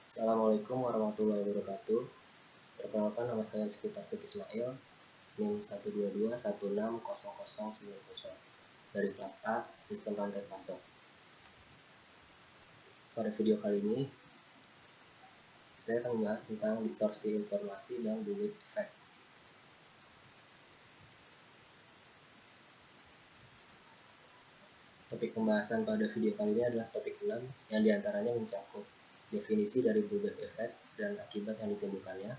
Assalamualaikum warahmatullahi wabarakatuh. Perkenalkan, nama saya Rizky Taufik Ismail, NIM 122160090 dari kelas A, Sistem Rantai Pasok. Pada video kali ini, saya akan membahas tentang distorsi informasi dan bullwhip effect. Topik pembahasan pada video kali ini adalah topik 6 yang diantaranya mencakup definisi dari bullwhip effect dan akibat yang ditimbulkannya,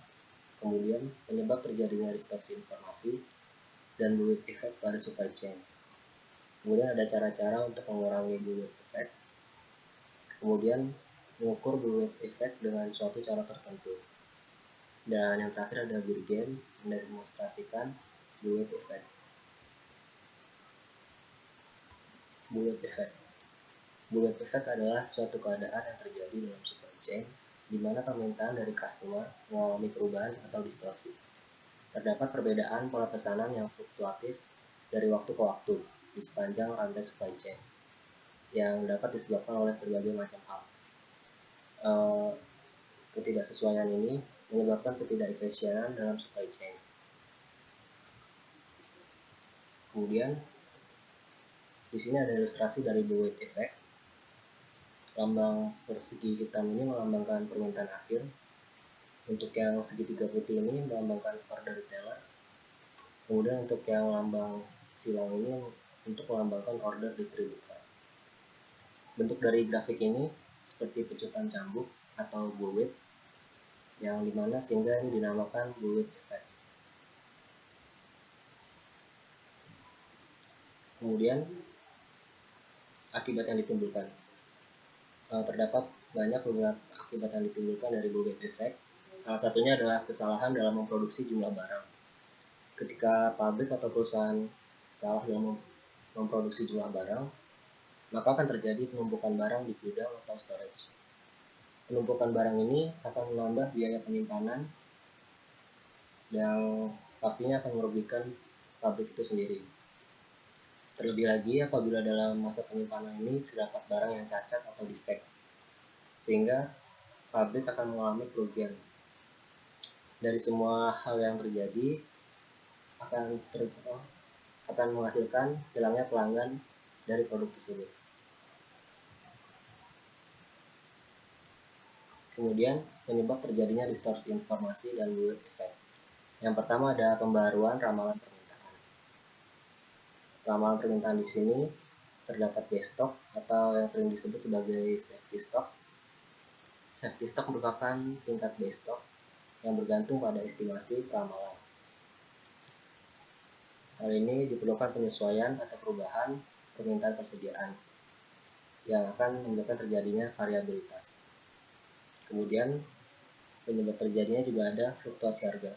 kemudian penyebab terjadinya distorsi informasi dan bullwhip effect pada supply chain. Kemudian ada cara-cara untuk mengurangi bullwhip effect. Kemudian mengukur bullwhip effect dengan suatu cara tertentu. Dan yang terakhir ada Burgen mendemonstrasikan bullwhip effect. Bullwhip effect. Bullwhip effect adalah suatu keadaan yang terjadi dalam supply chain di mana permintaan dari customer mengalami perubahan atau distorsi. Terdapat perbedaan pola pesanan yang fluktuatif dari waktu ke waktu di sepanjang rantai supply chain yang dapat disebabkan oleh berbagai macam hal. Ketidaksesuaian ini menyebabkan ketidakefisienan dalam supply chain. Kemudian di sini ada ilustrasi dari bullwhip effect. Lambang persegi hitam ini melambangkan permintaan akhir. Untuk yang segitiga putih ini melambangkan order retailer. Kemudian untuk yang lambang silang ini untuk melambangkan order distributor. Bentuk dari grafik ini seperti pecutan cambuk atau bullwhip, yang dimana sehingga ini dinamakan bullwhip effect. Kemudian akibat yang ditimbulkan. Terdapat banyak beberapa akibat yang ditimbulkan dari bullwhip effect. Salah satunya adalah kesalahan dalam memproduksi jumlah barang. Ketika pabrik atau perusahaan salah dalam memproduksi jumlah barang, maka akan terjadi penumpukan barang di gudang atau storage. Penumpukan barang ini akan menambah biaya penyimpanan yang pastinya akan merugikan pabrik itu sendiri. Terlebih lagi apabila dalam masa penyimpanan ini terdapat barang yang cacat atau defect, sehingga pabrik akan mengalami kerugian. Dari semua hal yang terjadi akan menghasilkan hilangnya pelanggan dari produk tersebut. Kemudian penyebab terjadinya distorsi informasi dan bullwhip effect. Yang pertama ada pembaruan ramalan permintaan. Ramalan permintaan di sini terdapat base stock atau yang sering disebut sebagai safety stock. Safety stock merupakan tingkat base stock yang bergantung pada estimasi peramalan. Hal ini diperlukan penyesuaian atau perubahan permintaan persediaan yang akan menyebabkan terjadinya variabilitas. Kemudian penyebab terjadinya juga ada fluktuasi harga.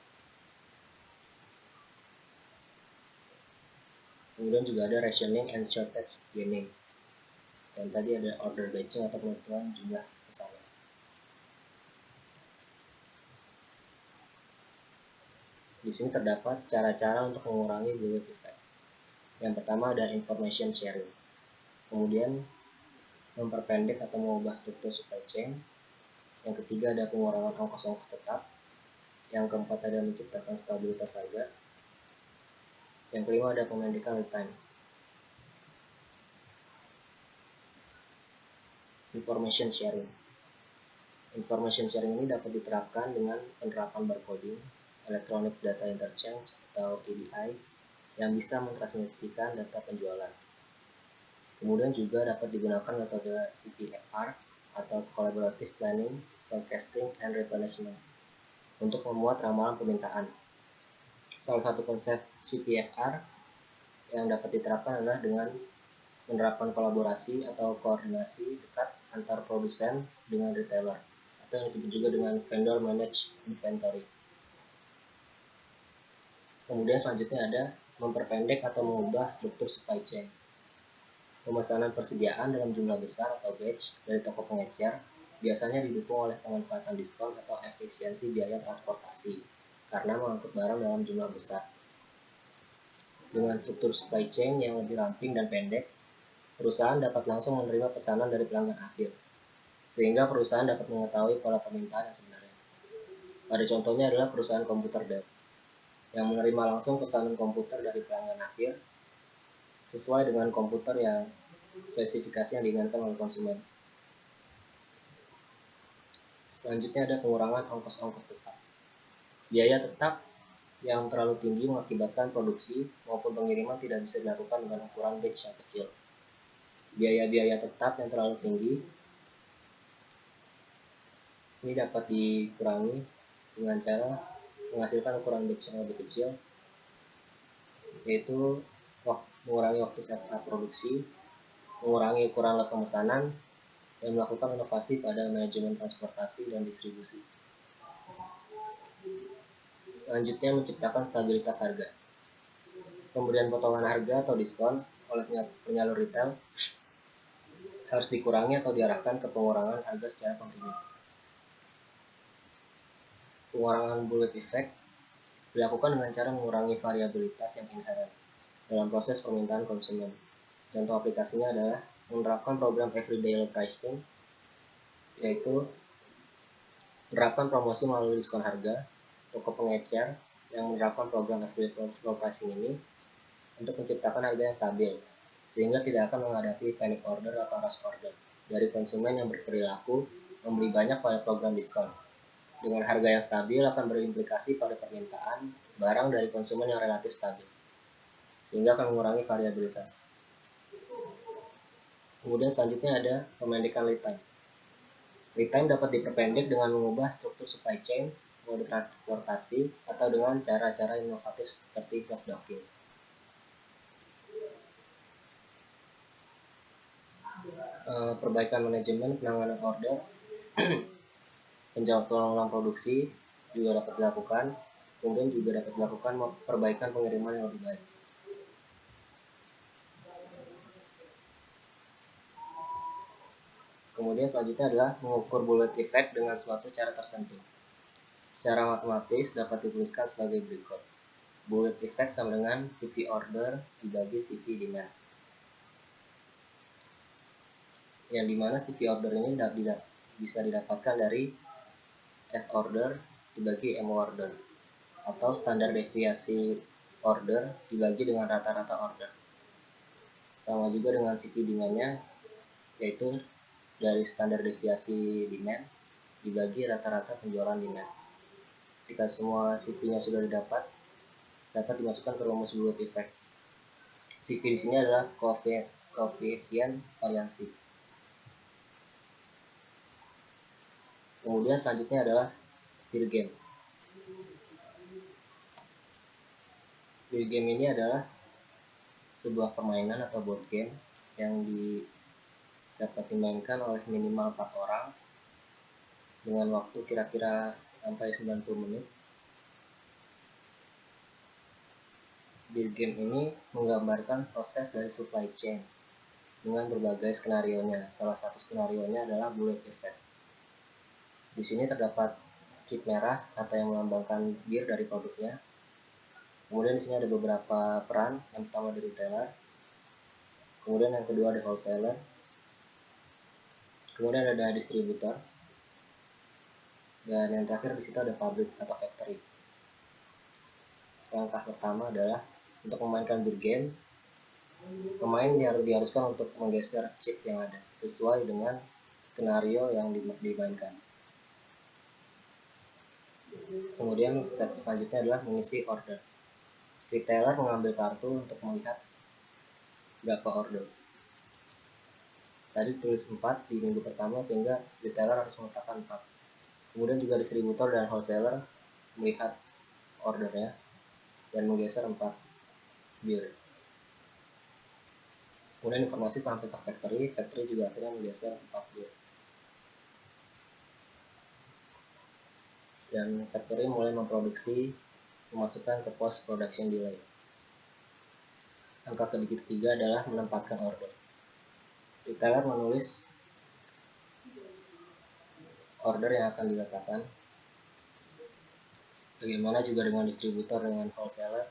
Kemudian juga ada rationing and shortage gaining. Dan tadi ada order batching atau penentuan jumlah pesanan. Di sini terdapat cara-cara untuk mengurangi bullwhip effect. Yang pertama ada information sharing. Kemudian memperpendek atau mengubah struktur supply chain. Yang ketiga ada pengurangan ongkos-ongkos tetap. Yang keempat ada menciptakan stabilitas harga. Yang kelima ada pemendekan lead time. Information sharing. Information sharing ini dapat diterapkan dengan penerapan barcoding, Electronic Data Interchange atau EDI, yang bisa mentransmisikan data penjualan. Kemudian juga dapat digunakan metode CPFR atau Collaborative Planning, Forecasting, and Replenishment untuk memuat ramalan permintaan. Salah satu konsep CPFR yang dapat diterapkan adalah dengan menerapkan kolaborasi atau koordinasi dekat antar produsen dengan retailer, atau yang disebut juga dengan vendor managed inventory. Kemudian selanjutnya ada memperpendek atau mengubah struktur supply chain. Pemesanan persediaan dalam jumlah besar atau batch dari toko pengecer biasanya didukung oleh pemanfaatan diskon atau efisiensi biaya transportasi karena mengangkut barang dalam jumlah besar. Dengan struktur supply chain yang lebih ramping dan pendek, perusahaan dapat langsung menerima pesanan dari pelanggan akhir, sehingga perusahaan dapat mengetahui pola permintaan yang sebenarnya. Pada contohnya adalah perusahaan komputer Dell, yang menerima langsung pesanan komputer dari pelanggan akhir sesuai dengan komputer yang spesifikasi yang diinginkan oleh konsumen. Selanjutnya ada pengurangan ongkos-ongkos tetap. Biaya tetap yang terlalu tinggi mengakibatkan produksi maupun pengiriman tidak bisa dilakukan dengan ukuran batch yang kecil. Biaya-biaya tetap yang terlalu tinggi ini dapat dikurangi dengan cara menghasilkan ukuran batch yang lebih kecil, yaitu mengurangi waktu setup produksi, mengurangi ukuran lot pemesanan, dan melakukan inovasi pada manajemen transportasi dan distribusi. Selanjutnya, menciptakan stabilitas harga. Pemberian potongan harga atau diskon oleh penyalur retail harus dikurangi atau diarahkan ke pengurangan harga secara kontinu. Pengurangan bullet effect dilakukan dengan cara mengurangi variabilitas yang inherent dalam proses permintaan konsumen. Contoh aplikasinya adalah menerapkan program everyday low pricing, yaitu menerapkan promosi melalui diskon harga. Toko pengecer yang menerapkan program everyday low pricing ini untuk menciptakan harga yang stabil, sehingga tidak akan menghadapi panic order atau rush order dari konsumen yang berperilaku membeli banyak pada program diskon. Dengan harga yang stabil akan berimplikasi pada permintaan barang dari konsumen yang relatif stabil, sehingga akan mengurangi variabilitas. Kemudian selanjutnya ada pemendekan lead time. Lead time dapat diperpendek dengan mengubah struktur supply chain, mode transportasi, atau dengan cara-cara inovatif seperti cross docking. Perbaikan manajemen penanganan order, penjadwalan produksi juga dapat dilakukan, kemudian juga dapat dilakukan perbaikan pengiriman yang lebih baik. Kemudian selanjutnya adalah mengukur bullet effect dengan suatu cara tertentu. Secara matematis dapat dituliskan sebagai berikut. Bullet effect sama dengan CP order dibagi CP demand. Yang dimana CP order ini bisa didapatkan dari S order dibagi M order, atau standar deviasi order dibagi dengan rata-rata order. Sama juga dengan CP demand-nya, yaitu dari standar deviasi demand dibagi rata-rata penjualan demand. Jika semua CP-nya sudah dapat dimasukkan ke rumus bullet effect. CP di sini adalah koefisien variansi. Kemudian selanjutnya adalah beer game. Beer game ini adalah sebuah permainan atau board game yang dapat dimainkan oleh minimal 4 orang dengan waktu kira-kira sampai 90 menit. Beer game ini menggambarkan proses dari supply chain dengan berbagai skenario-nya. Salah satu skenario-nya adalah bullet effect. Di sini terdapat chip merah atau yang melambangkan bir dari produknya. Kemudian di sini ada beberapa peran, yang pertama dari retailer, kemudian yang kedua ada wholesaler, kemudian ada distributor, dan yang terakhir di situ ada pabrik atau factory. Langkah pertama adalah untuk memainkan beer game, pemain diharuskan untuk menggeser chip yang ada sesuai dengan skenario yang dimainkan. Kemudian step selanjutnya adalah mengisi order. Retailer mengambil kartu untuk melihat berapa order. Tadi tulis 4 di minggu pertama, sehingga retailer harus meletakkan 4. Kemudian juga distributor dan wholesaler melihat ordernya dan menggeser 4 bir. Kemudian informasi sampai ke factory juga akhirnya menggeser 4 bir. Dan factory mulai memproduksi, memasukkan ke post production delay. Angka ketiga adalah menempatkan order. Retailer menulis order yang akan diletakkan. Bagaimana juga dengan distributor dengan wholesaler,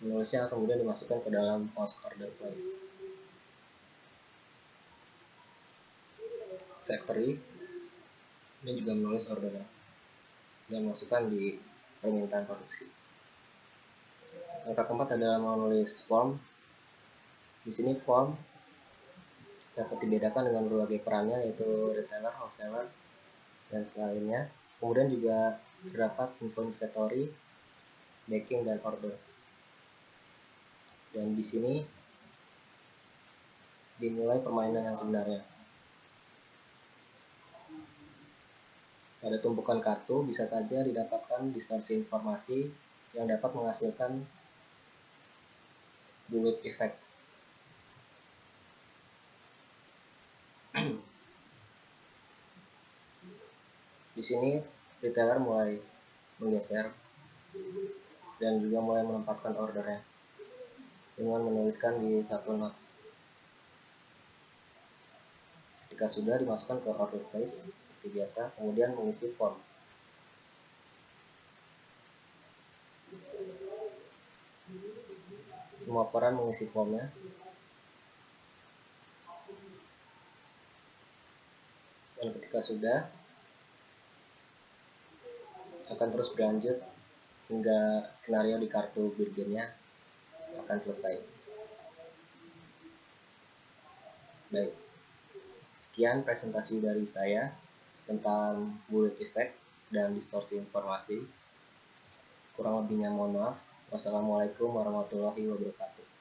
menulisnya kemudian dimasukkan ke dalam post order place. factory, ini juga menulis order dan masukkan di permintaan produksi. Langkah keempat adalah menulis form. Di sini form dapat dibedakan dengan berbagai perannya, yaitu retailer, wholesaler, dan lainnya. Kemudian juga terdapat info inventory, backing, dan order. Dan di sini dimulai permainan yang sebenarnya. Pada tumpukan kartu bisa saja didapatkan distorsi informasi yang dapat menghasilkan bullet effect. Di sini retailer mulai menggeser dan juga mulai menempatkan ordernya dengan menuliskan di satu notes. Ketika sudah, dimasukkan ke order place seperti biasa, kemudian mengisi form. Semua peran mengisi formnya. Dan ketika sudah, akan terus berlanjut hingga skenario di kartu berikutnya akan selesai. Baik, sekian presentasi dari saya tentang bullet effect dan distorsi informasi. Kurang lebihnya mohon maaf. Wassalamualaikum warahmatullahi wabarakatuh.